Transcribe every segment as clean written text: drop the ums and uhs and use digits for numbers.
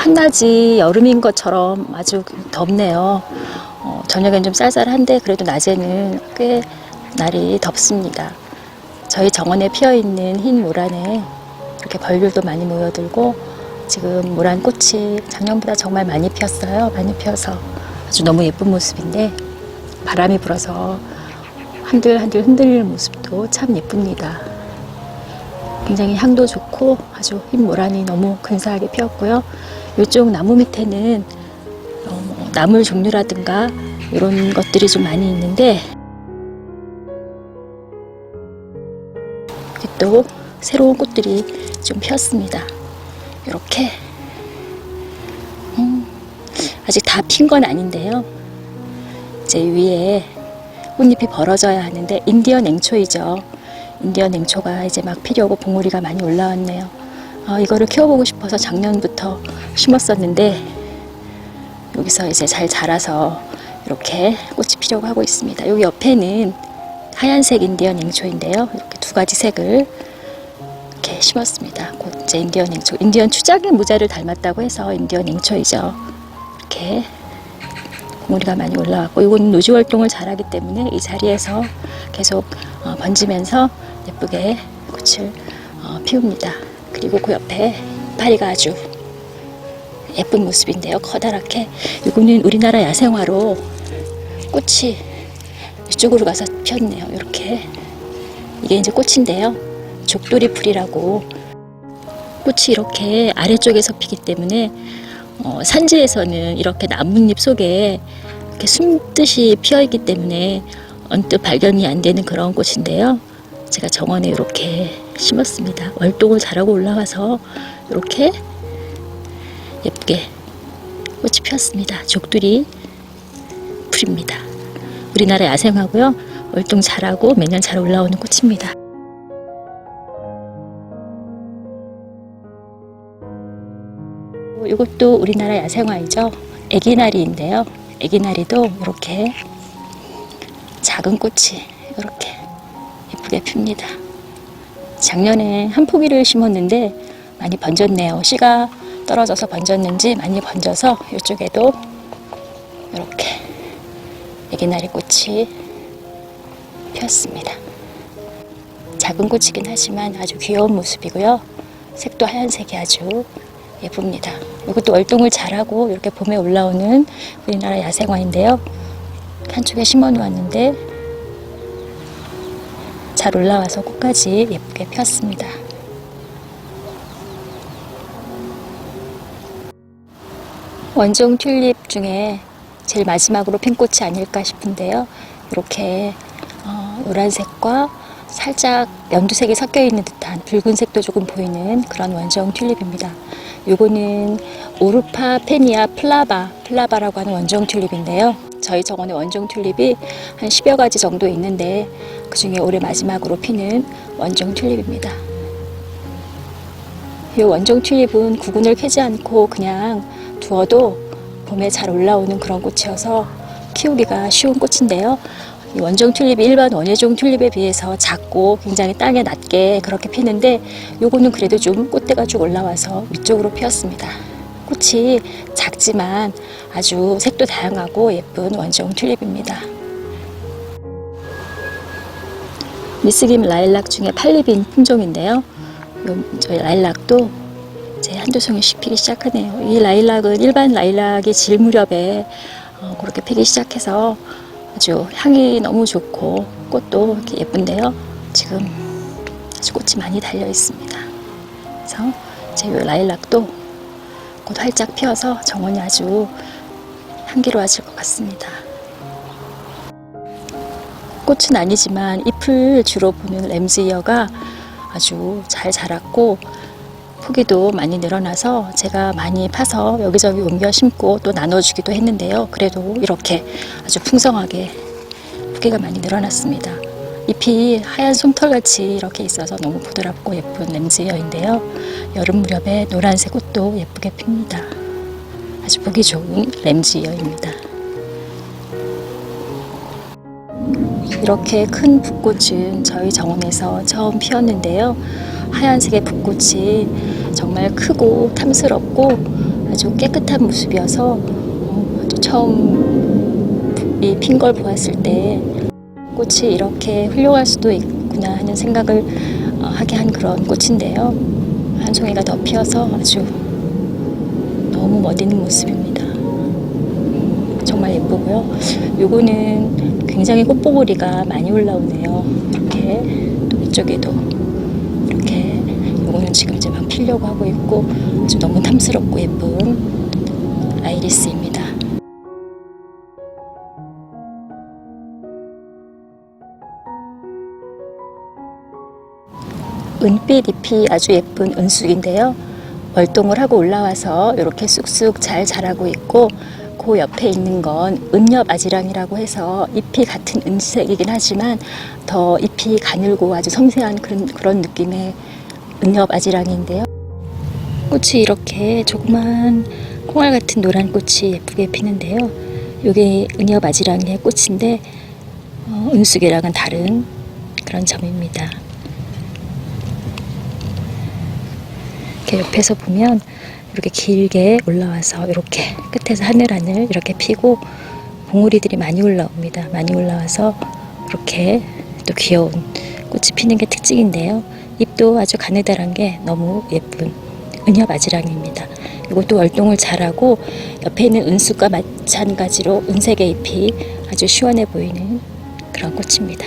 한낮이 여름인 것처럼 아주 덥네요. 저녁엔 좀 쌀쌀한데 그래도 낮에는 꽤 날이 덥습니다. 저희 정원에 피어있는 흰 모란에 이렇게 벌들도 많이 모여들고 지금 모란꽃이 작년보다 정말 많이 피었어요. 많이 피어서 아주 너무 예쁜 모습인데 바람이 불어서 한들한들 흔들리는 모습도 참 예쁩니다. 굉장히 향도 좋고 아주 흰 모란이 너무 근사하게 피었고요. 이쪽 나무 밑에는 나물 종류라든가 이런 것들이 좀 많이 있는데 또 새로운 꽃들이 좀 피었습니다. 이렇게 아직 다 핀 건 아닌데요. 이제 위에 꽃잎이 벌어져야 하는데 인디언 앵초이죠. 인디언 앵초가 이제 막 피려고 봉우리가 많이 올라왔네요. 이거를 키워보고 싶어서 작년부터 심었었는데 여기서 이제 잘 자라서 이렇게 꽃이 피려고 하고 있습니다. 여기 옆에는 하얀색 인디언 앵초인데요. 이렇게 두 가지 색을 이렇게 심었습니다. 곧 이제 인디언 앵초, 인디언 추장의 모자를 닮았다고 해서 인디언 앵초이죠. 이렇게 봉우리가 많이 올라왔고 이건 노지 활동을 잘하기 때문에 이 자리에서 계속 번지면서 예쁘게 꽃을 피웁니다. 그리고 그 옆에 이파리가 아주 예쁜 모습인데요. 커다랗게 이거는 우리나라 야생화로 꽃이 이쪽으로 가서 피었네요. 이렇게 이게 이제 꽃인데요. 족돌이 풀이라고 꽃이 이렇게 아래쪽에서 피기 때문에 산지에서는 이렇게 나뭇잎 속에 이렇게 숨듯이 피어있기 때문에 언뜻 발견이 안 되는 그런 꽃인데요. 제가 정원에 이렇게 심었습니다. 월동을 잘하고 올라와서 이렇게 예쁘게 꽃이 피었습니다. 족두리 풀입니다. 우리나라 야생화고요. 월동 잘하고 매년 잘 올라오는 꽃입니다. 이것도 우리나라 야생화이죠. 애기나리인데요. 애기나리도 이렇게 작은 꽃이 이렇게 예쁘게 핍니다. 작년에 한 포기를 심었는데 많이 번졌네요. 씨가 떨어져서 번졌는지 많이 번져서 이쪽에도 이렇게 애기나리 꽃이 피었습니다. 작은 꽃이긴 하지만 아주 귀여운 모습이고요. 색도 하얀색이 아주 예쁩니다. 이것도 월동을 잘하고 이렇게 봄에 올라오는 우리나라 야생화인데요. 한쪽에 심어 놓았는데 잘 올라와서 꽃까지 예쁘게 피었습니다. 원종 튤립 중에 제일 마지막으로 핀 꽃이 아닐까 싶은데요. 이렇게 노란색과 살짝 연두색이 섞여 있는 듯한 붉은색도 조금 보이는 그런 원종 튤립입니다. 요거는 오르파 페니아 플라바라고 하는 원종 튤립인데요. 저희 정원에 원종 튤립이 한 10여 가지 정도 있는데 그 중에 올해 마지막으로 피는 원종 튤립입니다. 이 원종 튤립은 구근을 캐지 않고 그냥 두어도 봄에 잘 올라오는 그런 꽃이어서 키우기가 쉬운 꽃인데요. 이 원종 튤립이 일반 원예종 튤립에 비해서 작고 굉장히 땅에 낮게 그렇게 피는데 요거는 그래도 좀 꽃대가 쭉 올라와서 위쪽으로 피었습니다. 꽃이 작지만 아주 색도 다양하고 예쁜 원종 튤립입니다. 미스김 라일락 중에 팔립인 품종인데요. 저희 라일락도 이제 한두 송이씩 피기 시작하네요. 이 라일락은 일반 라일락이 질 무렵에 그렇게 피기 시작해서 아주 향이 너무 좋고 꽃도 이렇게 예쁜데요. 지금 아주 꽃이 많이 달려 있습니다. 그래서 제 이 라일락도 곧 활짝 피어서 정원이 아주 향기로워질 것 같습니다. 꽃은 아니지만 잎을 주로 보는 램즈이어가 아주 잘 자랐고 포기도 많이 늘어나서 제가 많이 파서 여기저기 옮겨 심고 또 나눠주기도 했는데요. 그래도 이렇게 아주 풍성하게 포기가 많이 늘어났습니다. 잎이 하얀 솜털같이 이렇게 있어서 너무 부드럽고 예쁜 램즈이어인데요. 여름 무렵에 노란색 꽃도 예쁘게 핍니다. 아주 보기 좋은 램즈이어입니다. 이렇게 큰 붓꽃은 저희 정원에서 처음 피었는데요. 하얀색의 붓꽃이 정말 크고 탐스럽고 아주 깨끗한 모습이어서 아주 처음 이 핀 걸 보았을 때 꽃이 이렇게 훌륭할 수도 있구나 하는 생각을 하게 한 그런 꽃인데요. 한 송이가 더 피어서 아주 너무 멋있는 모습입니다. 정말 예쁘고요. 요거는 굉장히 꽃봉오리가 많이 올라오네요. 이렇게 또 이쪽에도 이렇게 요거는 지금 이제 막 피려고 하고 있고 아주 너무 탐스럽고 예쁜 아이리스입니다. 은빛 잎이 아주 예쁜 은숙인데요. 월동을 하고 올라와서 이렇게 쑥쑥 잘 자라고 있고 그 옆에 있는 건 은엽 아지랑이라고 해서 잎이 같은 은색이긴 하지만 더 잎이 가늘고 아주 섬세한 그런 느낌의 은엽 아지랑인데요. 꽃이 이렇게 조그만 콩알 같은 노란 꽃이 예쁘게 피는데요. 이게 은엽 아지랑이의 꽃인데 은숙이랑은 다른 그런 점입니다. 이렇게 옆에서 보면 이렇게 길게 올라와서 이렇게 끝에서 하늘하늘 이렇게 피고 봉우리들이 많이 올라옵니다. 많이 올라와서 이렇게 또 귀여운 꽃이 피는 게 특징인데요. 잎도 아주 가느다란 게 너무 예쁜 은엽 아지랑입니다. 이것도 월동을 잘하고 옆에 있는 은숙과 마찬가지로 은색의 잎이 아주 시원해 보이는 그런 꽃입니다.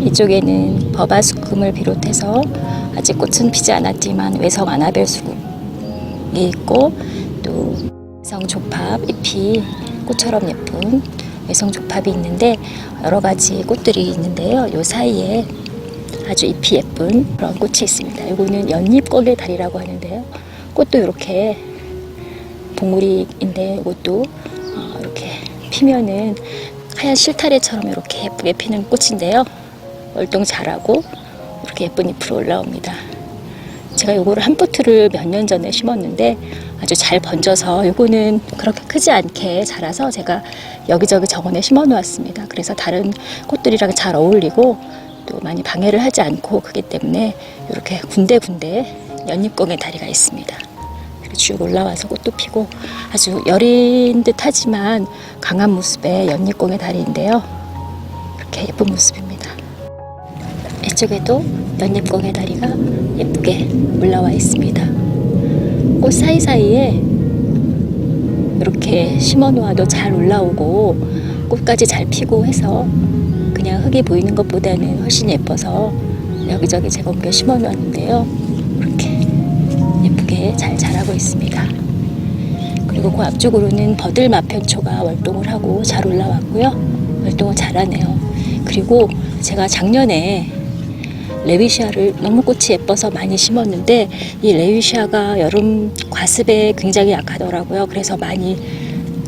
이쪽에는 버바수금을 비롯해서 아직 꽃은 피지 않았지만 외성 아나벨 수국이 있고 또 외성 조팝 잎이 꽃처럼 예쁜 외성 조팝이 있는데 여러 가지 꽃들이 있는데요. 요 사이에 아주 잎이 예쁜 그런 꽃이 있습니다. 이거는 연잎꽃의 다리라고 하는데요. 꽃도 이렇게 봉우리인데 이것도 이렇게 피면은 하얀 실타래처럼 이렇게 예쁘게 피는 꽃인데요. 월동 잘하고 이렇게 예쁜 잎으로 올라옵니다. 제가 요거를 한 포트를 몇 년 전에 심었는데 아주 잘 번져서 요거는 그렇게 크지 않게 자라서 제가 여기저기 정원에 심어 놓았습니다. 그래서 다른 꽃들이랑 잘 어울리고 또 많이 방해를 하지 않고 크기 때문에 이렇게 군데군데 연잎공의 다리가 있습니다. 이렇게 쭉 올라와서 꽃도 피고 아주 여린 듯 하지만 강한 모습의 연잎공의 다리인데요. 이렇게 예쁜 모습입니다. 이쪽에도 연잎공의 다리가 예쁘게 올라와 있습니다. 꽃 사이사이에 이렇게 심어 놓아도 잘 올라오고 꽃까지 잘 피고 해서 그냥 흙이 보이는 것보다는 훨씬 예뻐서 여기저기 제가 옮겨 심어 놓았는데요. 이렇게 예쁘게 잘 자라고 있습니다. 그리고 그 앞쪽으로는 버들마편초가 월동을 하고 잘 올라왔고요. 월동을 잘하네요. 그리고 제가 작년에 레위시아를 너무 꽃이 예뻐서 많이 심었는데 이 레위시아가 여름 과습에 굉장히 약하더라고요. 그래서 많이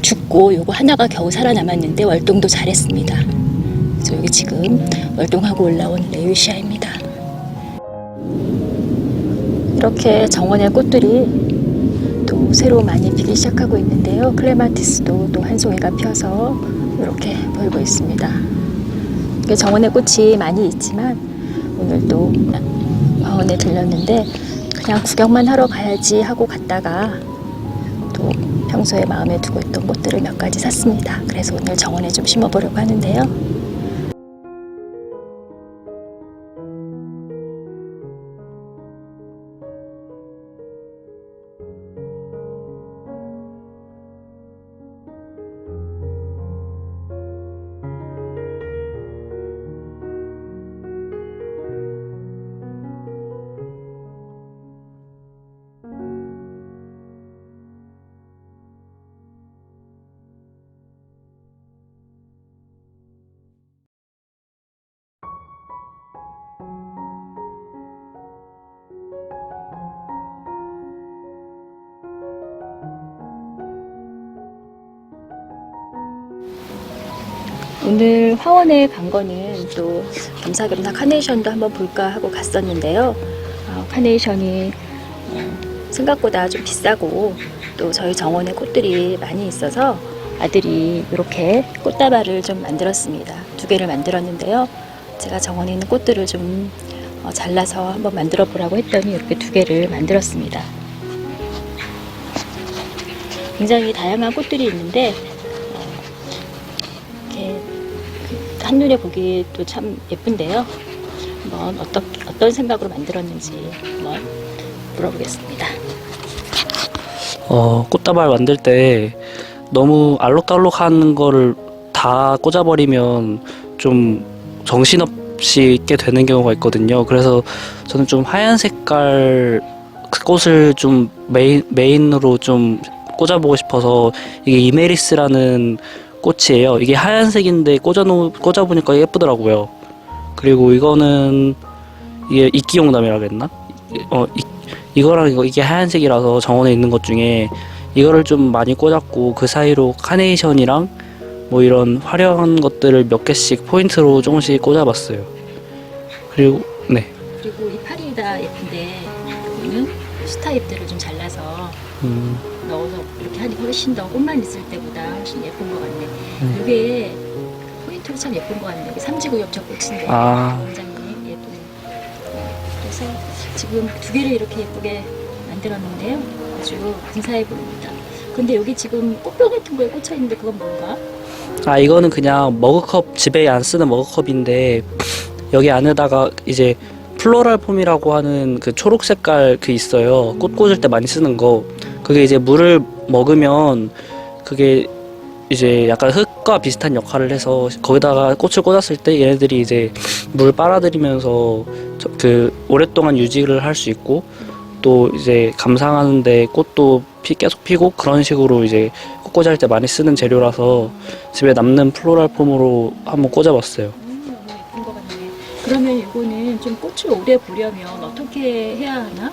죽고 요거 하나가 겨우 살아남았는데 월동도 잘했습니다. 그래서 여기 지금 월동하고 올라온 레위시아입니다. 이렇게 정원의 꽃들이 또 새로 많이 피기 시작하고 있는데요. 클레마티스도 또 한 송이가 피어서 이렇게 보이고 있습니다. 정원에 꽃이 많이 있지만 오늘 또 화원에 들렸는데 그냥 구경만 하러 가야지 하고 갔다가 또 평소에 마음에 두고 있던 꽃들을 몇 가지 샀습니다. 그래서 오늘 정원에 좀 심어보려고 하는데요. 오늘 화원에 간 거는 또 겸사겸사 카네이션도 한번 볼까 하고 갔었는데요. 카네이션이 생각보다 좀 비싸고 또 저희 정원에 꽃들이 많이 있어서 아들이 이렇게 꽃다발을 좀 만들었습니다. 2개를 만들었는데요. 제가 정원에 있는 꽃들을 좀 잘라서 한번 만들어 보라고 했더니 이렇게 2개를 만들었습니다. 굉장히 다양한 꽃들이 있는데 이렇게 한눈에 보기도 참 예쁜데요. 한번 어떤 생각으로 만들었는지 한번 물어보겠습니다. 꽃다발 만들 때 너무 알록달록한 거를 다 꽂아버리면 좀 정신없이 있게 되는 경우가 있거든요. 그래서 저는 좀 하얀 색깔 꽃을 좀 메인으로 좀 꽂아보고 싶어서, 이게 이메리스라는 꽃이에요. 이게 하얀색인데 꽂아보니까 예쁘더라고요. 그리고 이거는 이게 이끼용담이라 그랬나? 이거랑 이게 하얀색이라서 정원에 있는 것 중에 이거를 좀 많이 꽂았고, 그 사이로 카네이션이랑 뭐 이런 화려한 것들을 몇 개씩 포인트로 조금씩 꽂아봤어요. 그리고 그리고 이 파리 다 예쁜데 이거는 스타잎들을 좀 잘라서 넣어서 이렇게 하니까 훨씬 더 꽃만 있을 때보다 훨씬 예쁜 것 같네. 이게 포인트로 참 예쁜 것 같네. 이게 삼지구엽초 꽃인데 굉장히 예쁘네. 그래서 지금 2개를 이렇게 예쁘게 만들었는데요. 아주 근사해 보입니다. 근데 여기 지금 꽃병 같은 거에 꽂혀 있는데 그건 뭔가? 이거는 그냥 머그컵, 집에 안 쓰는 머그컵인데, 여기 안에다가 이제 플로럴 폼이라고 하는 그 초록 색깔 있어요. 꽃 꽂을 때 많이 쓰는 거. 그게 이제 물을 먹으면 그게 이제 약간 흙과 비슷한 역할을 해서, 거기다가 꽃을 꽂았을 때 얘네들이 이제 물 빨아들이면서 오랫동안 유지를 할 수 있고, 또 이제 감상하는데 꽃도 계속 피고, 그런 식으로 이제 꽃 꽂을 때 많이 쓰는 재료라서 집에 남는 플로럴 폼으로 한번 꽂아봤어요. 너무 예쁜 것 같네. 그러면 이거는 좀 꽃을 오래 보려면 어떻게 해야 하나?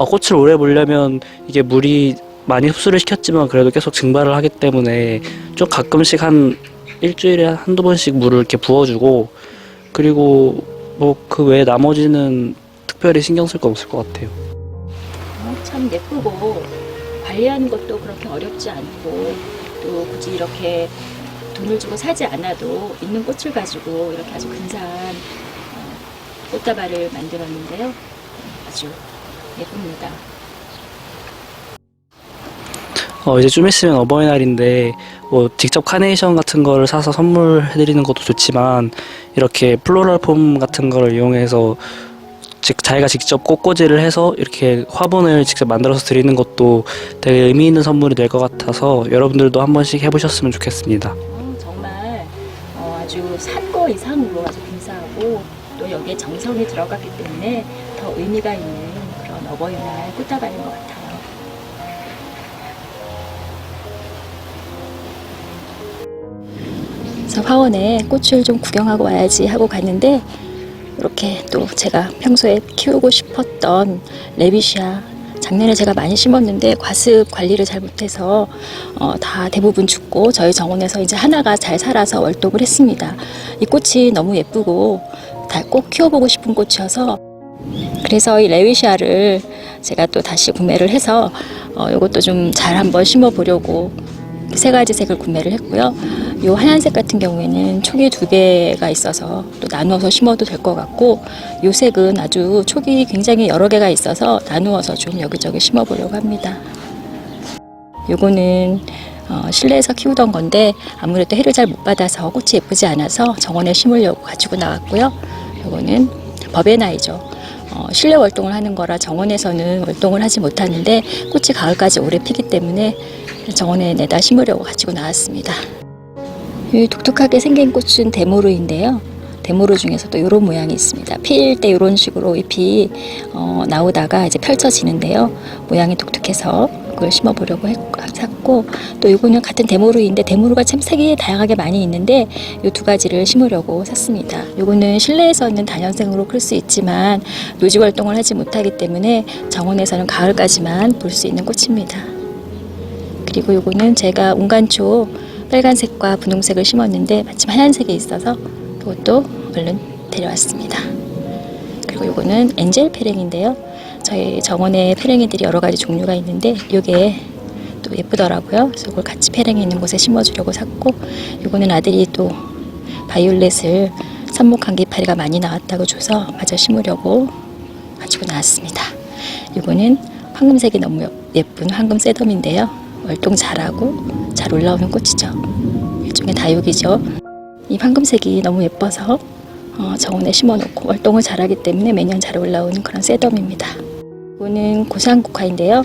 꽃을 오래 보려면 이게 물이 많이 흡수를 시켰지만 그래도 계속 증발을 하기 때문에 좀 가끔씩 한 일주일에 한두 번씩 물을 이렇게 부어주고, 그리고 뭐 그 외에 나머지는 특별히 신경 쓸 거 없을 것 같아요. 참 예쁘고 관리하는 것도 그렇게 어렵지 않고, 또 굳이 이렇게 돈을 주고 사지 않아도 있는 꽃을 가지고 이렇게 아주 근사한 꽃다발을 만들었는데요. 아주 예쁩니다. 이제 좀 있으면 어버이날인데 뭐 직접 카네이션 같은 거를 사서 선물해드리는 것도 좋지만, 이렇게 플로럴 폼 같은 거를 이용해서 자기가 직접 꽃꽂이를 해서 이렇게 화분을 직접 만들어서 드리는 것도 되게 의미 있는 선물이 될 것 같아서 여러분들도 한 번씩 해보셨으면 좋겠습니다. 정말 아주 산 거 이상으로 아주 근사하고, 또 여기에 정성이 들어갔기 때문에 더 의미가 있는 그런 어버이날 꽃다발인 것 같아요. 그래서 화원에 꽃을 좀 구경하고 와야지 하고 갔는데, 이렇게 또 제가 평소에 키우고 싶었던 레비시아, 작년에 제가 많이 심었는데 과습 관리를 잘 못해서 다 대부분 죽고, 저희 정원에서 이제 하나가 잘 살아서 월독을 했습니다. 이 꽃이 너무 예쁘고 다 꼭 키워보고 싶은 꽃이어서, 그래서 이 레비시아를 제가 또 다시 구매를 해서 이것도 좀 잘 한번 심어보려고 3가지 색을 구매를 했고요. 이 하얀색 같은 경우에는 촉이 2개가 있어서 또 나누어서 심어도 될 것 같고, 이 색은 아주 촉이 굉장히 여러 개가 있어서 나누어서 좀 여기저기 심어보려고 합니다. 요거는 실내에서 키우던 건데 아무래도 해를 잘 못 받아서 꽃이 예쁘지 않아서 정원에 심으려고 가지고 나왔고요. 요거는 버베나이죠. 실내 월동을 하는 거라 정원에서는 월동을 하지 못하는데 꽃이 가을까지 오래 피기 때문에 정원에 내다 심으려고 가지고 나왔습니다. 이 독특하게 생긴 꽃은 데모르인데요. 데모르 중에서도 이런 모양이 있습니다. 필 때 이런 식으로 잎이 나오다가 이제 펼쳐지는데요. 모양이 독특해서 그걸 심어보려고 샀고, 또 이거는 같은 데모르인데 데모르가 참 색이 다양하게 많이 있는데 이 2가지를 심으려고 샀습니다. 이거는 실내에서는 다년생으로 클 수 있지만 노지 활동을 하지 못하기 때문에 정원에서는 가을까지만 볼 수 있는 꽃입니다. 그리고 이거는 제가 운간초 빨간색과 분홍색을 심었는데 마침 하얀색이 있어서 그것도 얼른 데려왔습니다. 그리고 이거는 엔젤 페랭인데요. 저희 정원에 페랭이들이 여러 가지 종류가 있는데 이게 또 예쁘더라고요. 그래서 이걸 같이 페랭이 있는 곳에 심어주려고 샀고, 이거는 아들이 또 바이올렛을 삽목 감기파리가 많이 나왔다고 줘서 마저 심으려고 가지고 나왔습니다. 이거는 황금색이 너무 예쁜 황금 새덤인데요. 월동 잘하고 잘 올라오는 꽃이죠. 일종의 다육이죠. 이 황금색이 너무 예뻐서 정원에 심어놓고 월동을 잘하기 때문에 매년 잘 올라오는 그런 새덤입니다. 이거는 고산국화인데요.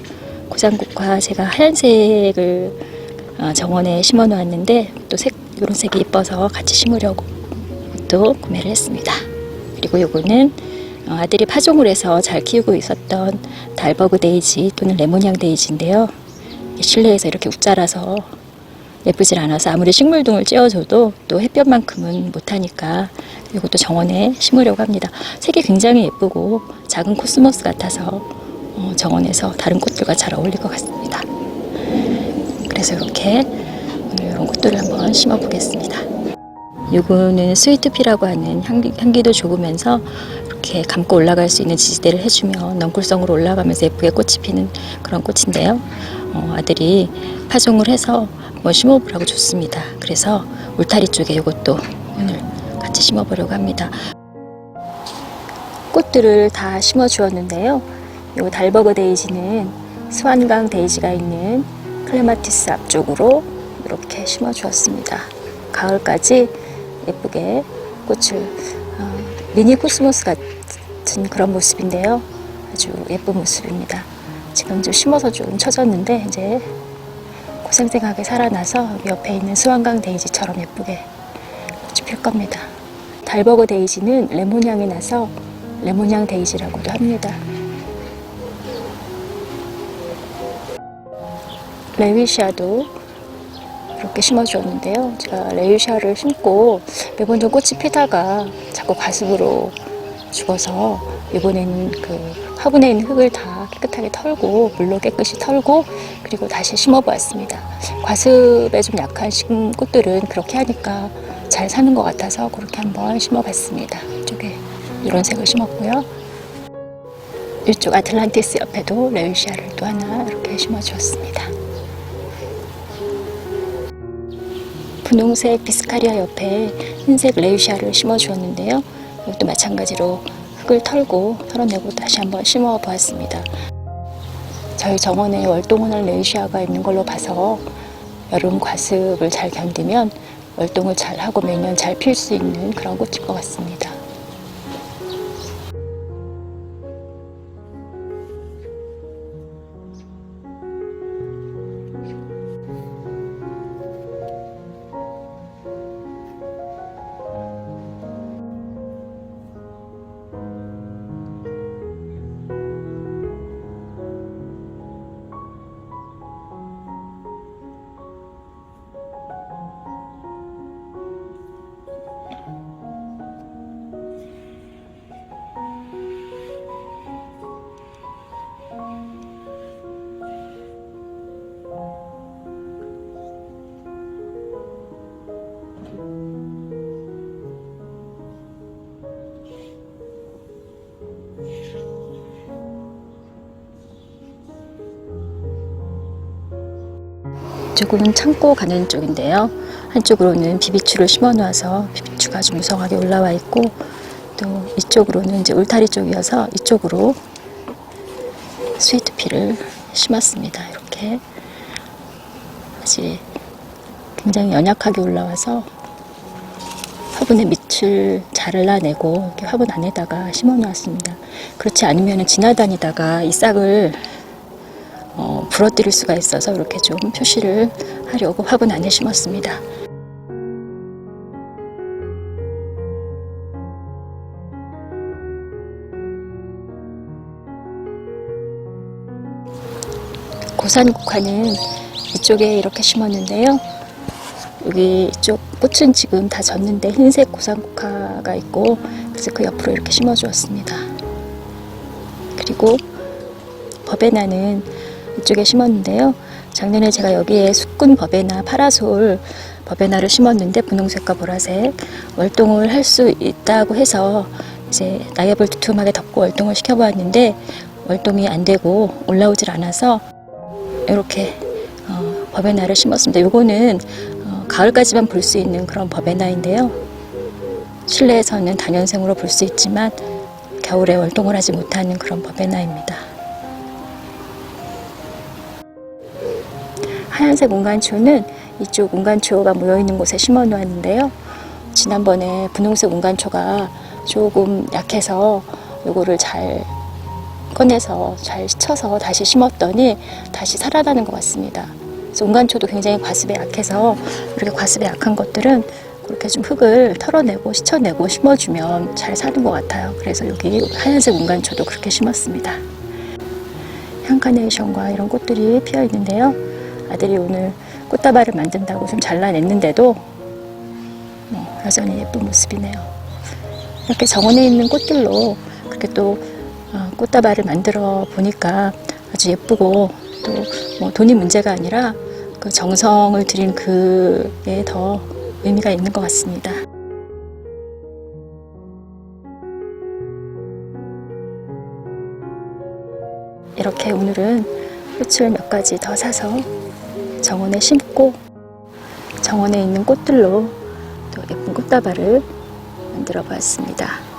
고산국화 제가 하얀색을 정원에 심어 놓았는데 또 이런 색이 예뻐서 같이 심으려고 또 구매를 했습니다. 그리고 요거는 아들이 파종을 해서 잘 키우고 있었던 달버그 데이지 또는 레몬향 데이지인데요. 실내에서 이렇게 웃자라서 예쁘질 않아서 아무리 식물등을 쬐어줘도 또 햇볕만큼은 못하니까 이것도 정원에 심으려고 합니다. 색이 굉장히 예쁘고 작은 코스모스 같아서 정원에서 다른 꽃들과 잘 어울릴 것 같습니다. 그래서 이렇게 오늘 이런 꽃들을 한번 심어 보겠습니다. 이거는 스위트피라고 하는 향기도 좋으면서 이렇게 감고 올라갈 수 있는 지지대를 해주면 넝쿨성으로 올라가면서 예쁘게 꽃이 피는 그런 꽃인데요. 아들이 파종을 해서 한번 심어보라고 줬습니다. 그래서 울타리 쪽에 이것도 오늘 같이 심어보려고 합니다. 꽃들을 다 심어 주었는데요. 이 달버그 데이지는 스완강 데이지가 있는 클레마티스 앞쪽으로 이렇게 심어 주었습니다. 가을까지 예쁘게 꽃을 미니 코스모스 같은 그런 모습인데요. 아주 예쁜 모습입니다. 지금 좀 심어서 좀 처졌는데 이제 고생생하게 살아나서 옆에 있는 스완강 데이지처럼 예쁘게 꽃이 필 겁니다. 달버그 데이지는 레몬향이 나서 레몬향 데이지라고도 합니다. 레위시아도 이렇게 심어주었는데요. 제가 레위시아를 심고 매번 좀 꽃이 피다가 자꾸 과습으로 죽어서 이번에는 그 화분에 있는 흙을 다 깨끗하게 털고 물로 깨끗이 털고 그리고 다시 심어보았습니다. 과습에 좀 약한 꽃들은 그렇게 하니까 잘 사는 것 같아서 그렇게 한번 심어봤습니다. 이쪽에 이런 색을 심었고요. 이쪽 아틀란티스 옆에도 레위시아를 또 하나 이렇게 심어주었습니다. 분홍색 비스카리아 옆에 흰색 레위시아를 심어주었는데요. 이것도 마찬가지로 흙을 털어내고 다시 한번 심어 보았습니다. 저희 정원에 월동을 레위시아가 있는 걸로 봐서 여름 과습을 잘 견디면 월동을 잘 하고 매년 잘 필 수 있는 그런 꽃일 것 같습니다. 이쪽은 창고 가는 쪽인데요. 한쪽으로는 비비추를 심어 놓아서 비비추가 아주 무성하게 올라와 있고 또 이쪽으로는 이제 울타리 쪽이어서 이쪽으로 스위트피를 심었습니다. 이렇게 아직 굉장히 연약하게 올라와서 화분에 밑을 잘라내고 이렇게 화분 안에다가 심어 놓았습니다. 그렇지 않으면 지나다니다가 이 싹을 부러뜨릴 수가 있어서 이렇게 좀 표시를 하려고 화분 안에 심었습니다. 고산국화는 이쪽에 이렇게 심었는데요. 여기 이쪽 꽃은 지금 다 졌는데 흰색 고산국화가 있고 그래서 그 옆으로 이렇게 심어 주었습니다. 그리고 버베나는 이쪽에 심었는데요. 작년에 제가 여기에 숙군 버베나, 파라솔 버베나를 심었는데 분홍색과 보라색 월동을 할 수 있다고 해서 이제 나엽을 두툼하게 덮고 월동을 시켜보았는데 월동이 안 되고 올라오질 않아서 이렇게 버베나를 심었습니다. 요거는 가을까지만 볼 수 있는 그런 버베나인데요. 실내에서는 다년생으로 볼 수 있지만 겨울에 월동을 하지 못하는 그런 버베나입니다. 하얀색 운간초는 이쪽 운간초가 모여있는 곳에 심어 놓았는데요. 지난번에 분홍색 운간초가 조금 약해서 요거를 잘 꺼내서 잘 씻어서 다시 심었더니 다시 살아나는 것 같습니다. 그래서 운간초도 굉장히 과습에 약해서 이렇게 과습에 약한 것들은 그렇게 좀 흙을 털어내고 씻어내고 심어주면 잘 사는 것 같아요. 그래서 여기 하얀색 운간초도 그렇게 심었습니다. 향카네이션과 이런 꽃들이 피어 있는데요. 아들이 오늘 꽃다발을 만든다고 좀 잘라냈는데도 여전히 예쁜 모습이네요. 이렇게 정원에 있는 꽃들로 그렇게 또 꽃다발을 만들어 보니까 아주 예쁘고 또 뭐 돈이 문제가 아니라 그 정성을 들인 그에 더 의미가 있는 것 같습니다. 이렇게 오늘은 꽃을 몇 가지 더 사서 정원에 심고 정원에 있는 꽃들로 또 예쁜 꽃다발을 만들어 보았습니다.